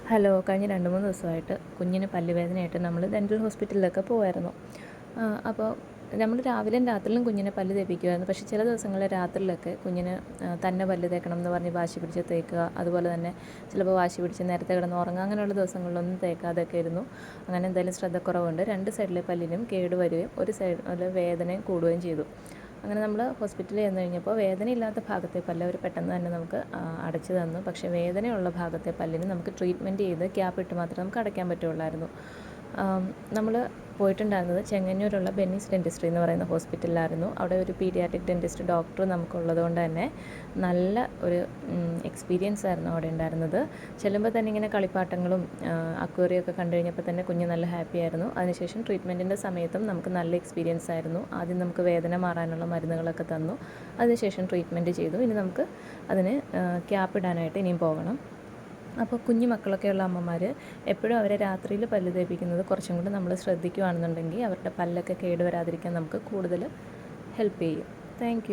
Hello, കഴിഞ്ഞ 2-3 ദിവസമായിട്ട് കുഞ്ഞിന് പല്ലുവേദനയായിട്ട് നമ്മൾ ഡെൻ്റൽ ഹോസ്പിറ്റലിലൊക്കെ പോവായിരുന്നു. അപ്പോൾ നമ്മൾ രാവിലെയും രാത്രിയിലും കുഞ്ഞിനെ പല്ല് തേപ്പിക്കുമായിരുന്നു. പക്ഷേ ചില ദിവസങ്ങളിൽ രാത്രിയിലൊക്കെ കുഞ്ഞിന് തന്നെ പല്ല് തേക്കണം എന്ന് പറഞ്ഞ് വാശി പിടിച്ച് തേക്കുക, അതുപോലെ തന്നെ ചിലപ്പോൾ വാശി പിടിച്ച് നേരത്തെ കിടന്ന് ഉറങ്ങുക, അങ്ങനെയുള്ള ദിവസങ്ങളിലൊന്നും തേക്കാതൊക്കെ ഇരുന്നു. അങ്ങനെ എന്തായാലും ശ്രദ്ധക്കുറവുണ്ട്. 2 സൈഡിലെ പല്ലിനും കേടുവരികയും ഒരു സൈഡിൽ വേദനയും കൂടുകയും ചെയ്തു. അങ്ങനെ നമ്മൾ ഹോസ്പിറ്റലിൽ ചെന്ന് കഴിഞ്ഞപ്പോൾ വേദനയില്ലാത്ത ഭാഗത്തെ പല്ല് അവർ പെട്ടെന്ന് തന്നെ നമുക്ക് അടച്ചു തന്നു. പക്ഷേ വേദനയുള്ള ഭാഗത്തെ പല്ലിന് നമുക്ക് ട്രീറ്റ്മെൻറ്റ് ചെയ്ത് ക്യാപ്പിട്ട് മാത്രമേ നമുക്ക് അടയ്ക്കാൻ പറ്റുള്ളായിരുന്നു. നമ്മൾ പോയിട്ടുണ്ടായിരുന്നത് ചെങ്ങന്നൂരുള്ള ബെന്നീസ് ഡെൻറ്റിസ്ട്രി എന്ന് പറയുന്ന ഹോസ്പിറ്റലിലായിരുന്നു. അവിടെ ഒരു പീഡിയാട്രിക് ഡെൻറ്റിസ്റ്റ് ഡോക്ടർ നമുക്കുള്ളത് കൊണ്ട് തന്നെ നല്ല ഒരു എക്സ്പീരിയൻസ് ആയിരുന്നു അവിടെ ഉണ്ടായിരുന്നത്. ചെല്ലുമ്പോൾ തന്നെ ഇങ്ങനെ കളിപ്പാട്ടങ്ങളും അക്വേറിയൊക്കെ കണ്ടു കഴിഞ്ഞപ്പോൾ തന്നെ കുഞ്ഞ് നല്ല ഹാപ്പി ആയിരുന്നു. അതിനുശേഷം ട്രീറ്റ്മെൻറ്റിൻ്റെ സമയത്തും നമുക്ക് നല്ല എക്സ്പീരിയൻസ് ആയിരുന്നു. ആദ്യം നമുക്ക് വേദന മാറാനുള്ള മരുന്നുകളൊക്കെ തന്നു. അതിനുശേഷം ട്രീറ്റ്മെൻറ്റ് ചെയ്തു. ഇനി നമുക്ക് അതിന് ക്യാപ്പിടാനായിട്ട് ഇനിയും പോകണം. അപ്പോൾ കുഞ്ഞു മക്കളൊക്കെയുള്ള അമ്മമാർ എപ്പോഴും അവരെ രാത്രിയിൽ പല്ല് തേപ്പിക്കുന്നത് കുറച്ചും കൂടി നമ്മൾ ശ്രദ്ധിക്കുകയാണെന്നുണ്ടെങ്കിൽ അവരുടെ പല്ലൊക്കെ കേടുവരാതിരിക്കാൻ നമുക്ക് കൂടുതൽ ഹെൽപ്പ് ചെയ്യും. താങ്ക്